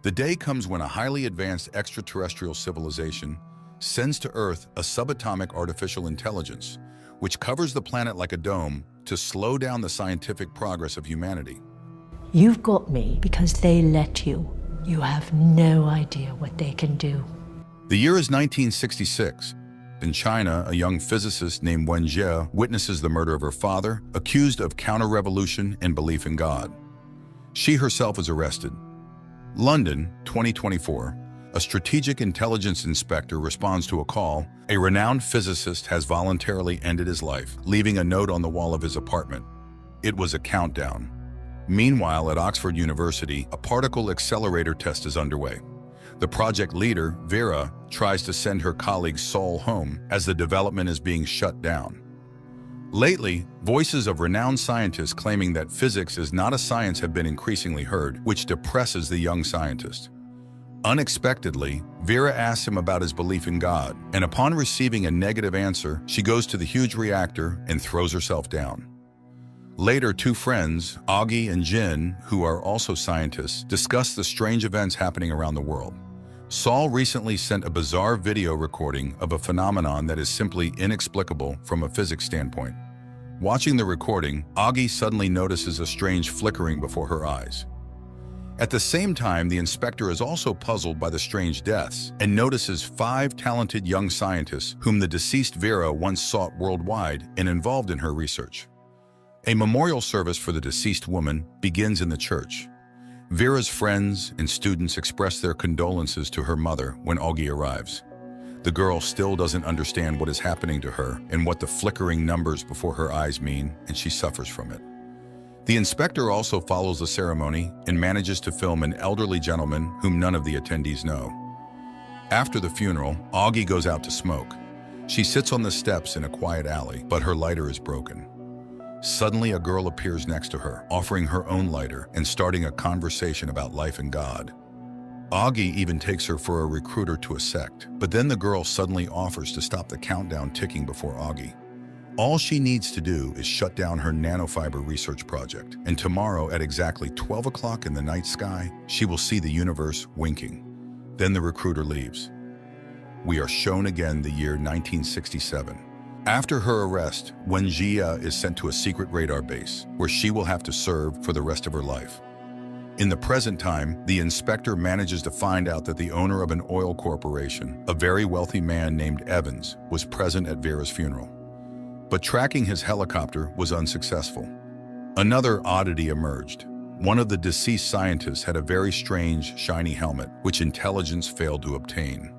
The day comes when a highly advanced extraterrestrial civilization sends to Earth a subatomic artificial intelligence, which covers the planet like a dome to slow down the scientific progress of humanity. You've got me because they let you. You have no idea what they can do. The year is 1966. In China, a young physicist named Wen Jie witnesses the murder of her father, accused of counter-revolution and belief in God. She herself is arrested. London, 2024. A strategic intelligence inspector responds to a call. A renowned physicist has voluntarily ended his life, leaving a note on the wall of his apartment. It was a countdown. Meanwhile, at Oxford University, a particle accelerator test is underway. The project leader, Vera, tries to send her colleague Saul home as the development is being shut down. Lately, voices of renowned scientists claiming that physics is not a science have been increasingly heard, which depresses the young scientist. Unexpectedly, Vera asks him about his belief in God, and upon receiving a negative answer, she goes to the huge reactor and throws herself down. Later, two friends, Augie and Jin, who are also scientists, discuss the strange events happening around the world. Saul recently sent a bizarre video recording of a phenomenon that is simply inexplicable from a physics standpoint. Watching the recording, Augie suddenly notices a strange flickering before her eyes. At the same time, the inspector is also puzzled by the strange deaths and notices 5 talented young scientists whom the deceased Vera once sought worldwide and involved in her research. A memorial service for the deceased woman begins in the church. Vera's friends and students express their condolences to her mother when Augie arrives. The girl still doesn't understand what is happening to her and what the flickering numbers before her eyes mean, and she suffers from it. The inspector also follows the ceremony and manages to film an elderly gentleman whom none of the attendees know. After the funeral, Augie goes out to smoke. She sits on the steps in a quiet alley, but her lighter is broken. Suddenly, a girl appears next to her, offering her own lighter and starting a conversation about life and God. Augie even takes her for a recruiter to a sect, but then the girl suddenly offers to stop the countdown ticking before Augie. All she needs to do is shut down her nanofiber research project, and tomorrow at exactly 12 o'clock in the night sky, she will see the universe winking. Then the recruiter leaves. We are shown again the year 1967. After her arrest, Wen Jie is sent to a secret radar base, where she will have to serve for the rest of her life. In the present time, the inspector manages to find out that the owner of an oil corporation, a very wealthy man named Evans, was present at Vera's funeral. But tracking his helicopter was unsuccessful. Another oddity emerged. One of the deceased scientists had a very strange, shiny helmet, which intelligence failed to obtain.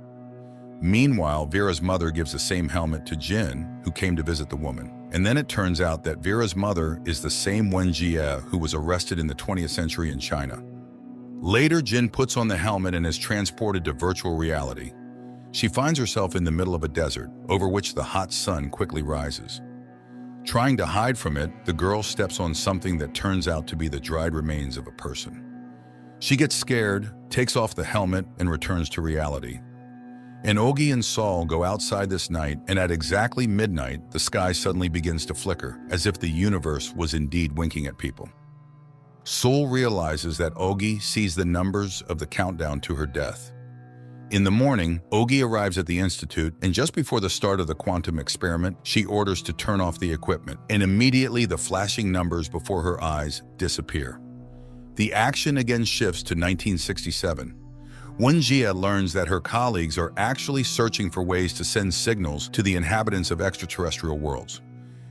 Meanwhile, Vera's mother gives the same helmet to Jin, who came to visit the woman. And then it turns out that Vera's mother is the same Wen Jie who was arrested in the 20th century in China. Later, Jin puts on the helmet and is transported to virtual reality. She finds herself in the middle of a desert, over which the hot sun quickly rises. Trying to hide from it, the girl steps on something that turns out to be the dried remains of a person. She gets scared, takes off the helmet, and returns to reality. And Augie and Saul go outside this night, and at exactly midnight, the sky suddenly begins to flicker, as if the universe was indeed winking at people. Saul realizes that Augie sees the numbers of the countdown to her death. In the morning, Augie arrives at the institute, and just before the start of the quantum experiment, she orders to turn off the equipment, and immediately the flashing numbers before her eyes disappear. The action again shifts to 1967. Wen Jie learns that her colleagues are actually searching for ways to send signals to the inhabitants of extraterrestrial worlds.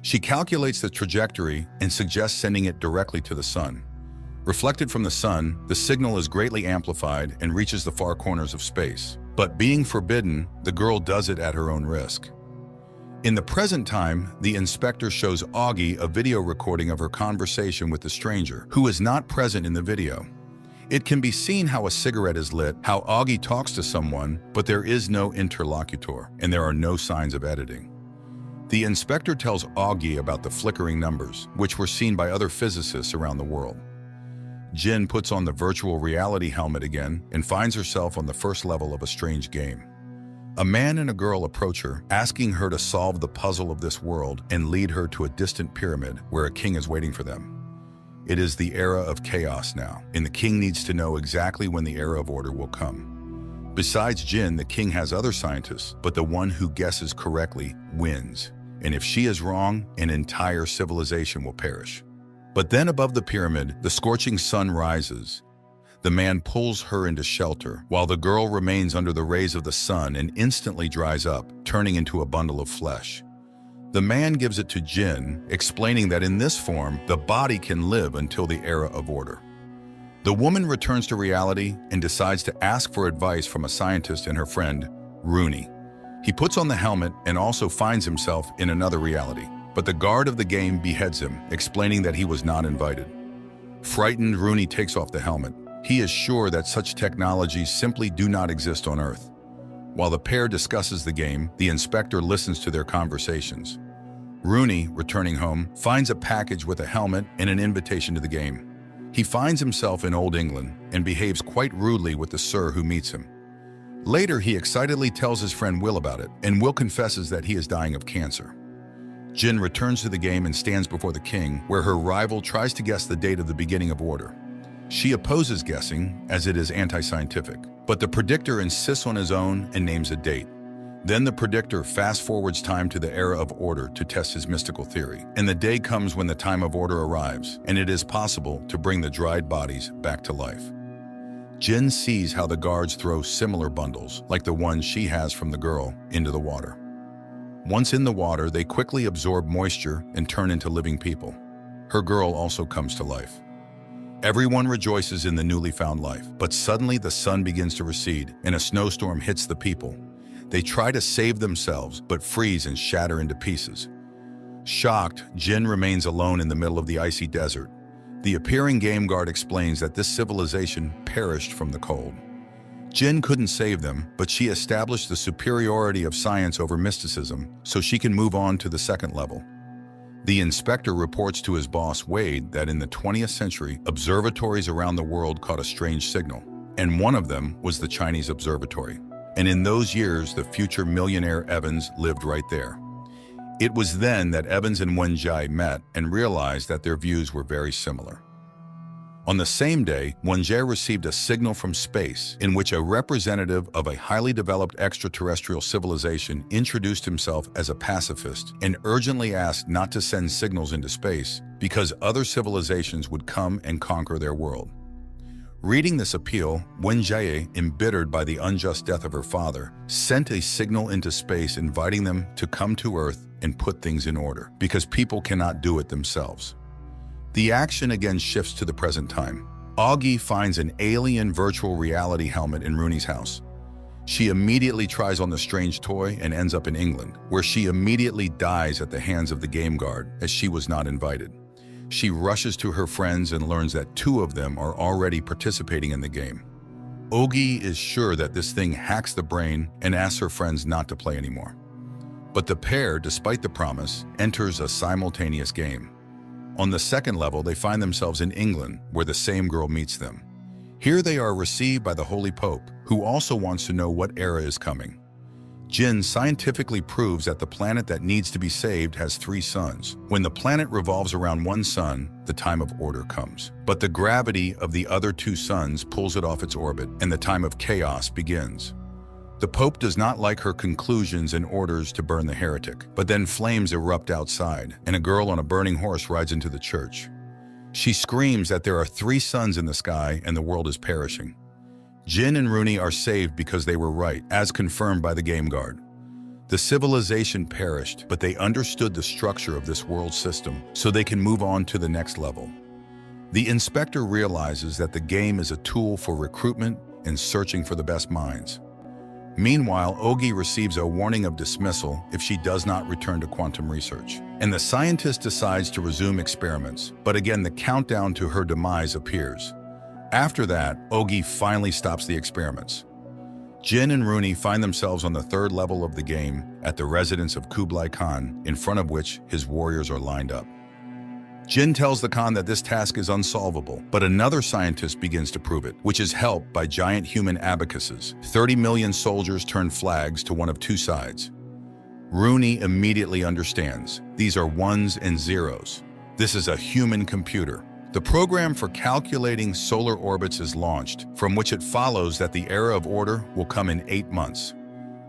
She calculates the trajectory and suggests sending it directly to the sun. Reflected from the sun, the signal is greatly amplified and reaches the far corners of space. But being forbidden, the girl does it at her own risk. In the present time, the inspector shows Augie a video recording of her conversation with the stranger, who is not present in the video. It can be seen how a cigarette is lit, how Augie talks to someone, but there is no interlocutor, and there are no signs of editing. The inspector tells Augie about the flickering numbers, which were seen by other physicists around the world. Jin puts on the virtual reality helmet again and finds herself on the first level of a strange game. A man and a girl approach her, asking her to solve the puzzle of this world and lead her to a distant pyramid where a king is waiting for them. It is the era of chaos now, and the king needs to know exactly when the era of order will come. Besides Jin, the king has other scientists, but the one who guesses correctly wins. And if she is wrong, an entire civilization will perish. But then above the pyramid, the scorching sun rises. The man pulls her into shelter, while the girl remains under the rays of the sun and instantly dries up, turning into a bundle of flesh. The man gives it to Jin, explaining that in this form, the body can live until the era of order. The woman returns to reality and decides to ask for advice from a scientist and her friend, Rooney. He puts on the helmet and also finds himself in another reality, but the guard of the game beheads him, explaining that he was not invited. Frightened, Rooney takes off the helmet. He is sure that such technologies simply do not exist on Earth. While the pair discusses the game, the inspector listens to their conversations. Rooney, returning home, finds a package with a helmet and an invitation to the game. He finds himself in Old England and behaves quite rudely with the sir who meets him. Later, he excitedly tells his friend Will about it, and Will confesses that he is dying of cancer. Jin returns to the game and stands before the king, where her rival tries to guess the date of the beginning of order. She opposes guessing, as it is anti-scientific, but the predictor insists on his own and names a date. Then the predictor fast-forwards time to the era of order to test his mystical theory, and the day comes when the time of order arrives, and it is possible to bring the dried bodies back to life. Jin sees how the guards throw similar bundles, like the one she has from the girl, into the water. Once in the water, they quickly absorb moisture and turn into living people. Her girl also comes to life. Everyone rejoices in the newly found life, but suddenly the sun begins to recede, and a snowstorm hits the people. They try to save themselves, but freeze and shatter into pieces. Shocked, Jin remains alone in the middle of the icy desert. The appearing game guard explains that this civilization perished from the cold. Jin couldn't save them, but she established the superiority of science over mysticism, so she can move on to the second level. The inspector reports to his boss, Wade, that in the 20th century, observatories around the world caught a strange signal, and one of them was the Chinese observatory. And in those years, the future millionaire Evans lived right there. It was then that Evans and Wenjie met and realized that their views were very similar. On the same day, Wenjie received a signal from space in which a representative of a highly developed extraterrestrial civilization introduced himself as a pacifist and urgently asked not to send signals into space because other civilizations would come and conquer their world. Reading this appeal, Wenjie, embittered by the unjust death of her father, sent a signal into space inviting them to come to Earth and put things in order, because people cannot do it themselves. The action again shifts to the present time. Augie finds an alien virtual reality helmet in Rooney's house. She immediately tries on the strange toy and ends up in England, where she immediately dies at the hands of the game guard, as she was not invited. She rushes to her friends and learns that 2 of them are already participating in the game. Augie is sure that this thing hacks the brain and asks her friends not to play anymore. But the pair, despite the promise, enters a simultaneous game. On the second level, they find themselves in England, where the same girl meets them. Here they are received by the Holy Pope, who also wants to know what era is coming. Jin scientifically proves that the planet that needs to be saved has 3 suns. When the planet revolves around one sun, the time of order comes. But the gravity of the other 2 suns pulls it off its orbit, and the time of chaos begins. The Pope does not like her conclusions and orders to burn the heretic, but then flames erupt outside, and a girl on a burning horse rides into the church. She screams that there are 3 suns in the sky and the world is perishing. Jin and Rooney are saved because they were right, as confirmed by the game guard. The civilization perished, but they understood the structure of this world system, so they can move on to the next level. The inspector realizes that the game is a tool for recruitment and searching for the best minds. Meanwhile, Augie receives a warning of dismissal if she does not return to quantum research. And the scientist decides to resume experiments, but again the countdown to her demise appears. After that, Augie finally stops the experiments. Jin and Rooney find themselves on the 3rd level of the game at the residence of Kublai Khan, in front of which his warriors are lined up. Jin tells the Khan that this task is unsolvable, but another scientist begins to prove it, which is helped by giant human abacuses. 30 million soldiers turn flags to one of 2 sides. Rooney immediately understands. These are 1s and 0s. This is a human computer. The program for calculating solar orbits is launched, from which it follows that the era of order will come in 8 months.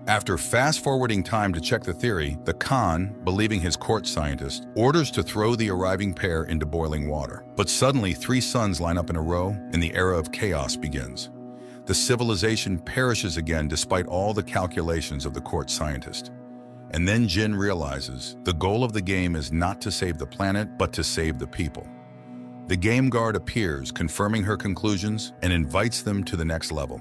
After fast-forwarding time to check the theory, the Khan, believing his court scientist, orders to throw the arriving pair into boiling water. But suddenly 3 suns line up in a row, and the era of chaos begins. The civilization perishes again despite all the calculations of the court scientist. And then Jin realizes the goal of the game is not to save the planet, but to save the people. The game guard appears, confirming her conclusions, and invites them to the next level.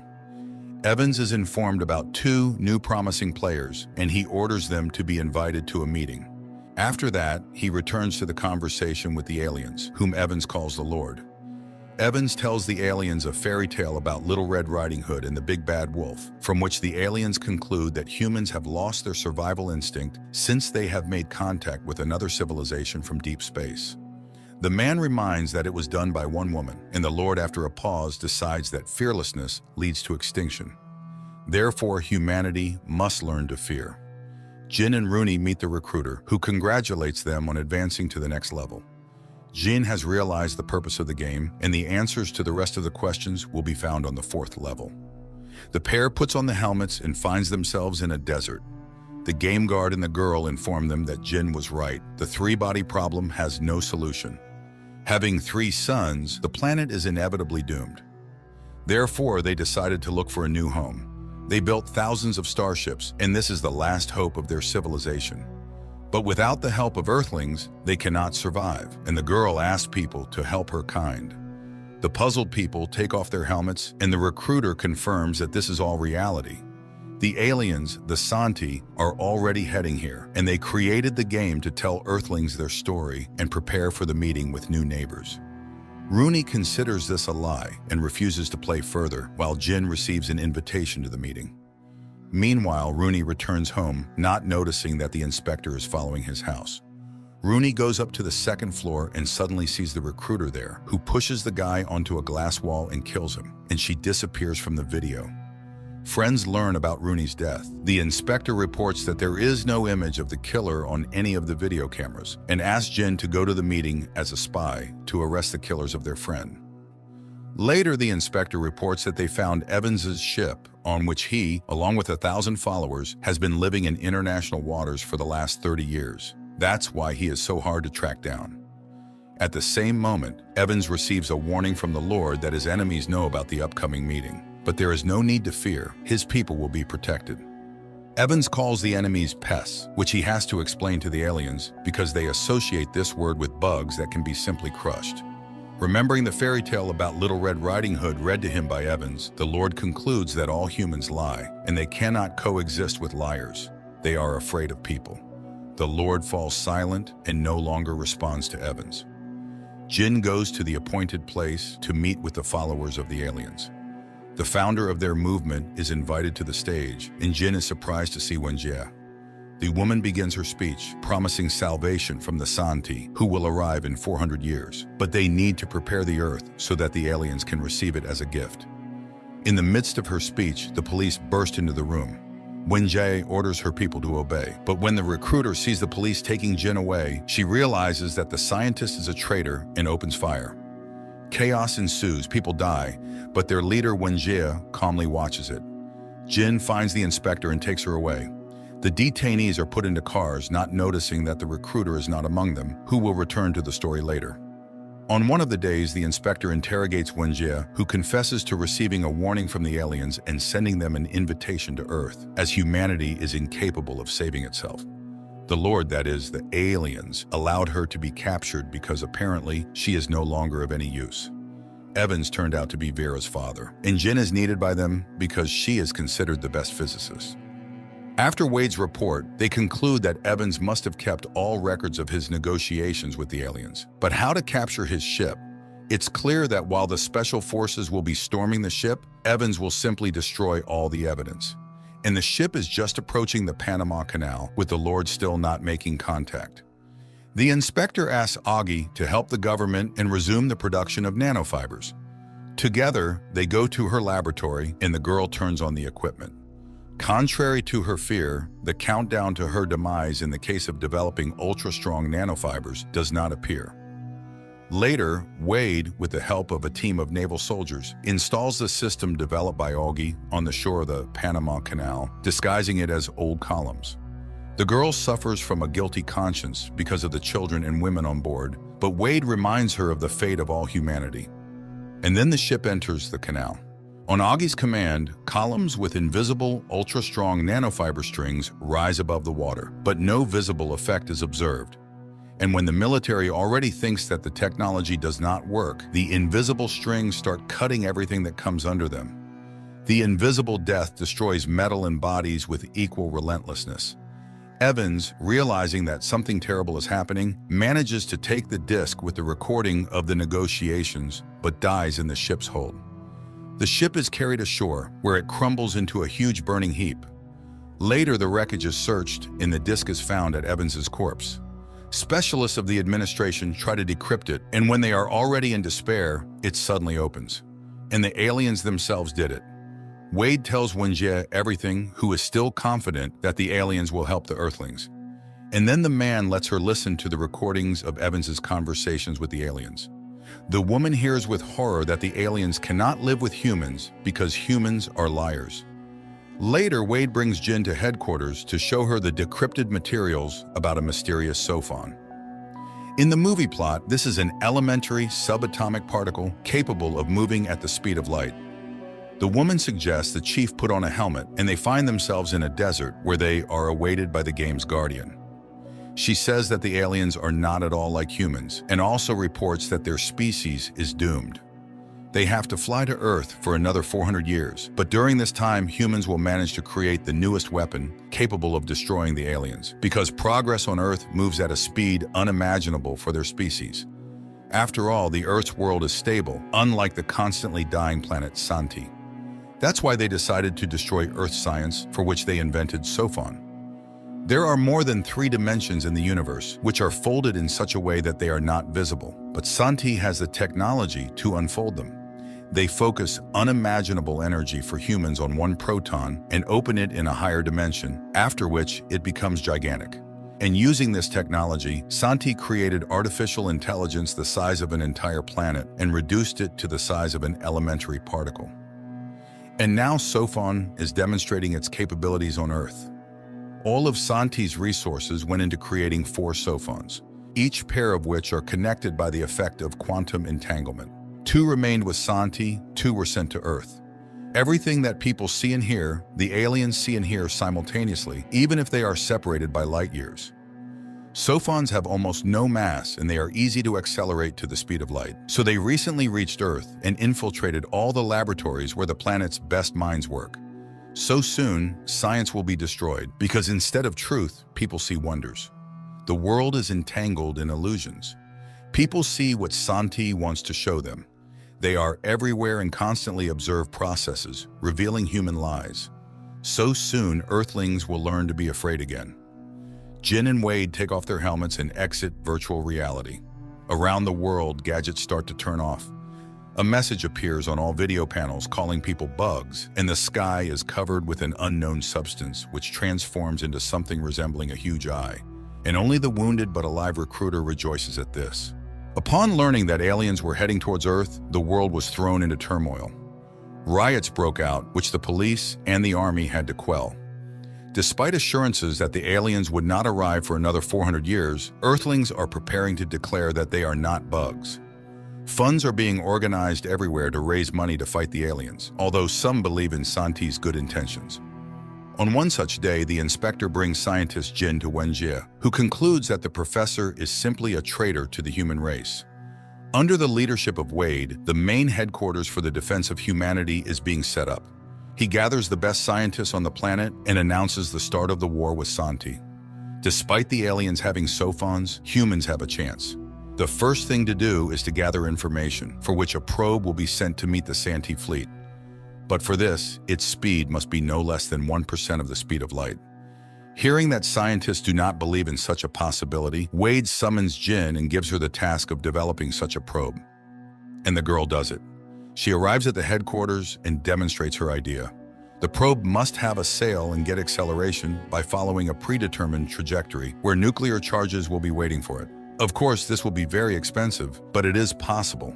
Evans is informed about 2 new promising players, and he orders them to be invited to a meeting. After that, he returns to the conversation with the aliens, whom Evans calls the Lord. Evans tells the aliens a fairy tale about Little Red Riding Hood and the Big Bad Wolf, from which the aliens conclude that humans have lost their survival instinct since they have made contact with another civilization from deep space. The man reminds that it was done by one woman, and the Lord, after a pause, decides that fearlessness leads to extinction. Therefore, humanity must learn to fear. Jin and Rooney meet the recruiter, who congratulates them on advancing to the next level. Jin has realized the purpose of the game, and the answers to the rest of the questions will be found on the 4th level. The pair puts on the helmets and finds themselves in a desert. The game guard and the girl inform them that Jin was right. The 3-body problem has no solution. Having 3 suns, the planet is inevitably doomed. Therefore, they decided to look for a new home. They built thousands of starships, and this is the last hope of their civilization. But without the help of Earthlings, they cannot survive, and the girl asks people to help her kind. The puzzled people take off their helmets, and the recruiter confirms that this is all reality. The aliens, the Santi, are already heading here, and they created the game to tell Earthlings their story and prepare for the meeting with new neighbors. Rooney considers this a lie and refuses to play further, while Jin receives an invitation to the meeting. Meanwhile, Rooney returns home, not noticing that the inspector is following his house. Rooney goes up to the 2nd floor and suddenly sees the recruiter there, who pushes the guy onto a glass wall and kills him, and she disappears from the video. Friends learn about Rooney's death. The inspector reports that there is no image of the killer on any of the video cameras and asks Jin to go to the meeting as a spy to arrest the killers of their friend. Later, the inspector reports that they found Evans's ship, on which he, along with 1,000 followers, has been living in international waters for the last 30 years. That's why he is so hard to track down. At the same moment, Evans receives a warning from the Lord that his enemies know about the upcoming meeting. But there is no need to fear. His people will be protected. Evans calls the enemies pests, which he has to explain to the aliens because they associate this word with bugs that can be simply crushed. Remembering the fairy tale about Little Red Riding Hood read to him by Evans, the Lord concludes that all humans lie, and they cannot coexist with liars. They are afraid of people. The Lord falls silent and no longer responds to Evans. Jin goes to the appointed place to meet with the followers of the aliens. The founder of their movement is invited to the stage, and Jin is surprised to see Wenjie. The woman begins her speech, promising salvation from the Santi, who will arrive in 400 years. But they need to prepare the Earth so that the aliens can receive it as a gift. In the midst of her speech, the police burst into the room. Wenjie orders her people to obey, but when the recruiter sees the police taking Jin away, she realizes that the scientist is a traitor and opens fire. Chaos ensues, people die, but their leader Wenjie calmly watches it. Jin finds the inspector and takes her away. The detainees are put into cars, not noticing that the recruiter is not among them, who will return to the story later. On one of the days, the inspector interrogates Wenjie, who confesses to receiving a warning from the aliens and sending them an invitation to Earth, as humanity is incapable of saving itself. The Lord, that is, the aliens, allowed her to be captured because apparently she is no longer of any use. Evans turned out to be Vera's father, and Jin is needed by them because she is considered the best physicist. After Wade's report, they conclude that Evans must have kept all records of his negotiations with the aliens. But how to capture his ship? It's clear that while the special forces will be storming the ship, Evans will simply destroy all the evidence. And the ship is just approaching the Panama Canal, with the Lord still not making contact. The inspector asks Augie to help the government and resume the production of nanofibers. Together, they go to her laboratory, and the girl turns on the equipment. Contrary to her fear, the countdown to her demise in the case of developing ultra-strong nanofibers does not appear. Later, Wade, with the help of a team of naval soldiers, installs the system developed by Higly on the shore of the Panama Canal, disguising it as old columns. The girl suffers from a guilty conscience because of the children and women on board, but Wade reminds her of the fate of all humanity. And then the ship enters the canal. On Higly's command, columns with invisible, ultra-strong nanofiber strings rise above the water, but no visible effect is observed. And when the military already thinks that the technology does not work, the invisible strings start cutting everything that comes under them. The invisible death destroys metal and bodies with equal relentlessness. Evans, realizing that something terrible is happening, manages to take the disc with the recording of the negotiations, but dies in the ship's hold. The ship is carried ashore, where it crumbles into a huge burning heap. Later, the wreckage is searched, and the disc is found at Evans's corpse. Specialists of the administration try to decrypt it, and when they are already in despair, it suddenly opens. And the aliens themselves did it. Wade tells Wenjie everything, who is still confident that the aliens will help the Earthlings. And then the man lets her listen to the recordings of Evans's conversations with the aliens. The woman hears with horror that the aliens cannot live with humans because humans are liars. Later, Wade brings Jin to headquarters to show her the decrypted materials about a mysterious sophon. In the movie plot, this is an elementary subatomic particle capable of moving at the speed of light. The woman suggests the chief put on a helmet, and they find themselves in a desert where they are awaited by the game's guardian. She says that the aliens are not at all like humans, and also reports that their species is doomed. They have to fly to Earth for another 400 years, but during this time, humans will manage to create the newest weapon capable of destroying the aliens, because progress on Earth moves at a speed unimaginable for their species. After all, the Earth's world is stable, unlike the constantly dying planet Santi. That's why they decided to destroy Earth science, for which they invented sophon. There are more than 3 dimensions in the universe, which are folded in such a way that they are not visible, but Santi has the technology to unfold them. They focus unimaginable energy for humans on one proton and open it in a higher dimension, after which it becomes gigantic. And using this technology, Santi created artificial intelligence the size of an entire planet and reduced it to the size of an elementary particle. And now sophon is demonstrating its capabilities on Earth. All of Santi's resources went into creating 4 sophons, each pair of which are connected by the effect of quantum entanglement. 2 remained with Santi, 2 were sent to Earth. Everything that people see and hear, the aliens see and hear simultaneously, even if they are separated by light years. Sophons have almost no mass, and they are easy to accelerate to the speed of light. So they recently reached Earth and infiltrated all the laboratories where the planet's best minds work. So soon, science will be destroyed, because instead of truth, people see wonders. The world is entangled in illusions. People see what Santi wants to show them. They are everywhere and constantly observe processes, revealing human lies. So soon, Earthlings will learn to be afraid again. Jin and Wade take off their helmets and exit virtual reality. Around the world, gadgets start to turn off. A message appears on all video panels calling people bugs, and the sky is covered with an unknown substance which transforms into something resembling a huge eye. And only the wounded but alive recruiter rejoices at this. Upon learning that aliens were heading towards Earth, the world was thrown into turmoil. Riots broke out, which the police and the army had to quell. Despite assurances that the aliens would not arrive for another 400 years, Earthlings are preparing to declare that they are not bugs. Funds are being organized everywhere to raise money to fight the aliens, although some believe in Santi's good intentions. On one such day, the inspector brings scientist Jin to Wenjie, who concludes that the professor is simply a traitor to the human race. Under the leadership of Wade, the main headquarters for the defense of humanity is being set up. He gathers the best scientists on the planet and announces the start of the war with Santi. Despite the aliens having sophons, humans have a chance. The first thing to do is to gather information, for which a probe will be sent to meet the Santi fleet. But for this, its speed must be no less than 1% of the speed of light. Hearing that scientists do not believe in such a possibility, Wade summons Jin and gives her the task of developing such a probe. And the girl does it. She arrives at the headquarters and demonstrates her idea. The probe must have a sail and get acceleration by following a predetermined trajectory where nuclear charges will be waiting for it. Of course, this will be very expensive, but it is possible.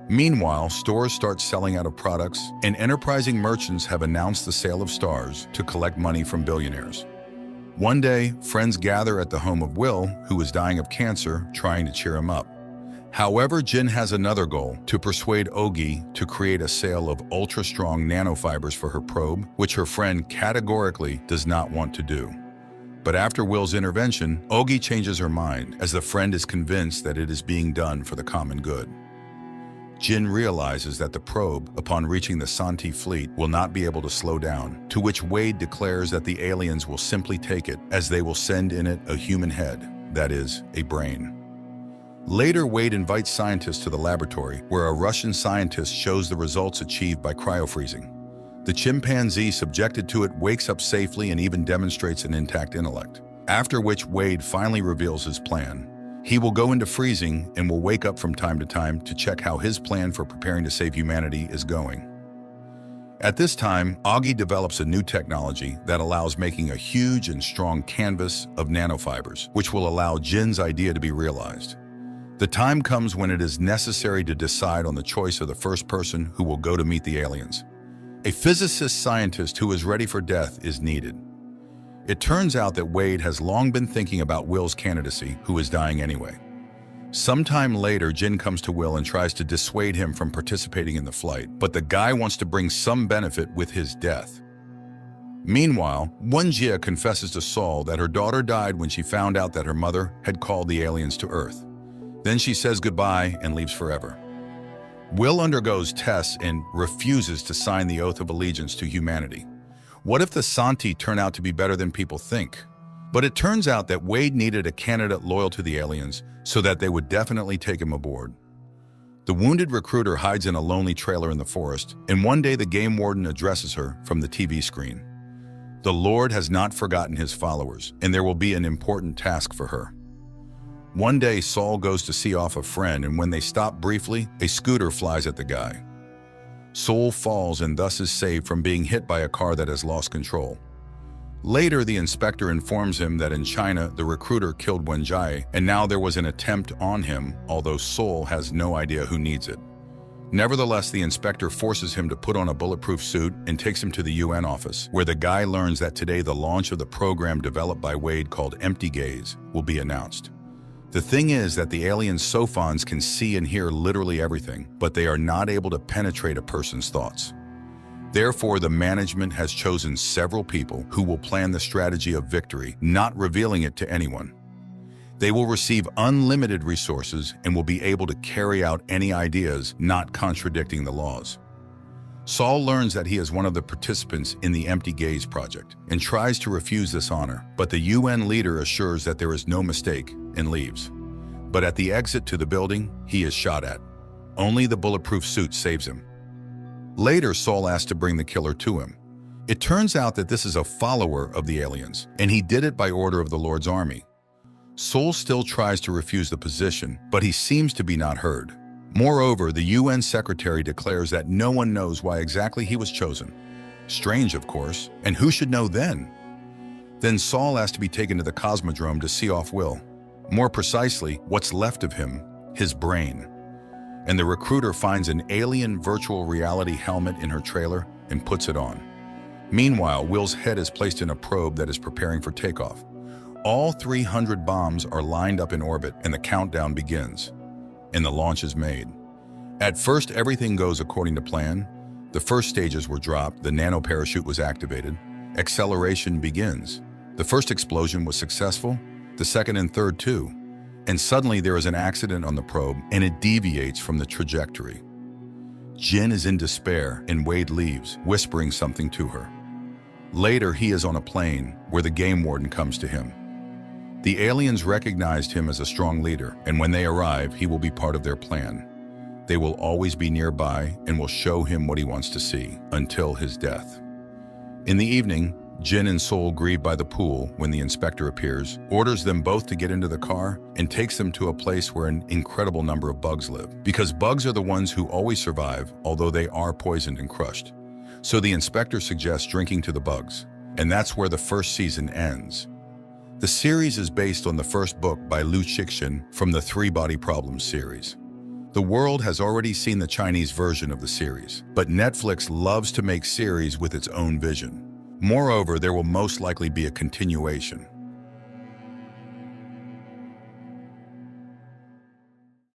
Meanwhile, stores start selling out of products, and enterprising merchants have announced the sale of stars to collect money from billionaires. One day, friends gather at the home of Will, who is dying of cancer, trying to cheer him up. However, Jin has another goal, to persuade Ogi to create a sale of ultra-strong nanofibers for her probe, which her friend categorically does not want to do. But after Will's intervention, Ogi changes her mind, as the friend is convinced that it is being done for the common good. Jin realizes that the probe, upon reaching the Santi fleet, will not be able to slow down, to which Wade declares that the aliens will simply take it, as they will send in it a human head, that is, a brain. Later, Wade invites scientists to the laboratory, where a Russian scientist shows the results achieved by cryofreezing. The chimpanzee subjected to it wakes up safely and even demonstrates an intact intellect, after which Wade finally reveals his plan. He will go into freezing and will wake up from time to time to check how his plan for preparing to save humanity is going. At this time, Augie develops a new technology that allows making a huge and strong canvas of nanofibers, which will allow Jin's idea to be realized. The time comes when it is necessary to decide on the choice of the first person who will go to meet the aliens. A physicist-scientist who is ready for death is needed. It turns out that Wade has long been thinking about Will's candidacy, who is dying anyway. Sometime later, Jin comes to Will and tries to dissuade him from participating in the flight, but the guy wants to bring some benefit with his death. Meanwhile, Wenjie confesses to Saul that her daughter died when she found out that her mother had called the aliens to Earth. Then she says goodbye and leaves forever. Will undergoes tests and refuses to sign the oath of allegiance to humanity. What if the Santi turn out to be better than people think? But it turns out that Wade needed a candidate loyal to the aliens so that they would definitely take him aboard. The wounded recruiter hides in a lonely trailer in the forest, and one day the game warden addresses her from the TV screen. The Lord has not forgotten his followers, and there will be an important task for her. One day, Saul goes to see off a friend, and when they stop briefly, a scooter flies at the guy. Saul falls and thus is saved from being hit by a car that has lost control. Later, the inspector informs him that in China, the recruiter killed Wenjie, and now there was an attempt on him, although Saul has no idea who needs it. Nevertheless, the inspector forces him to put on a bulletproof suit and takes him to the UN office, where the guy learns that today the launch of the program developed by Wade called Empty Gaze will be announced. The thing is that the alien Sophons can see and hear literally everything, but they are not able to penetrate a person's thoughts. Therefore, the management has chosen several people who will plan the strategy of victory, not revealing it to anyone. They will receive unlimited resources and will be able to carry out any ideas not contradicting the laws. Saul learns that he is one of the participants in the Empty Gaze project and tries to refuse this honor, but the UN leader assures that there is no mistake and leaves. But at the exit to the building, he is shot at. Only the bulletproof suit saves him. Later, Saul asks to bring the killer to him. It turns out that this is a follower of the aliens, and he did it by order of the Lord's army. Saul still tries to refuse the position, but he seems to be not heard. Moreover, the UN secretary declares that no one knows why exactly he was chosen. Strange, of course, and who should know then? Then Saul asks to be taken to the Cosmodrome to see off Will. More precisely, what's left of him, his brain. And the recruiter finds an alien virtual reality helmet in her trailer and puts it on. Meanwhile, Will's head is placed in a probe that is preparing for takeoff. All 300 bombs are lined up in orbit and the countdown begins. And the launch is made. At first, everything goes according to plan. The first stages were dropped, the nano parachute was activated, acceleration begins. The first explosion was successful, the second and third too. And suddenly there is an accident on the probe and it deviates from the trajectory. Jin is in despair and Wade leaves, whispering something to her. Later, he is on a plane where the game warden comes to him. The aliens recognized him as a strong leader, and when they arrive, he will be part of their plan. They will always be nearby and will show him what he wants to see, until his death. In the evening, Jin and Saul grieve by the pool when the inspector appears, orders them both to get into the car, and takes them to a place where an incredible number of bugs live, because bugs are the ones who always survive, although they are poisoned and crushed. So the inspector suggests drinking to the bugs, and that's where the first season ends. The series is based on the first book by Liu Cixin from the Three Body Problems series. The world has already seen the Chinese version of the series, but Netflix loves to make series with its own vision. Moreover, there will most likely be a continuation.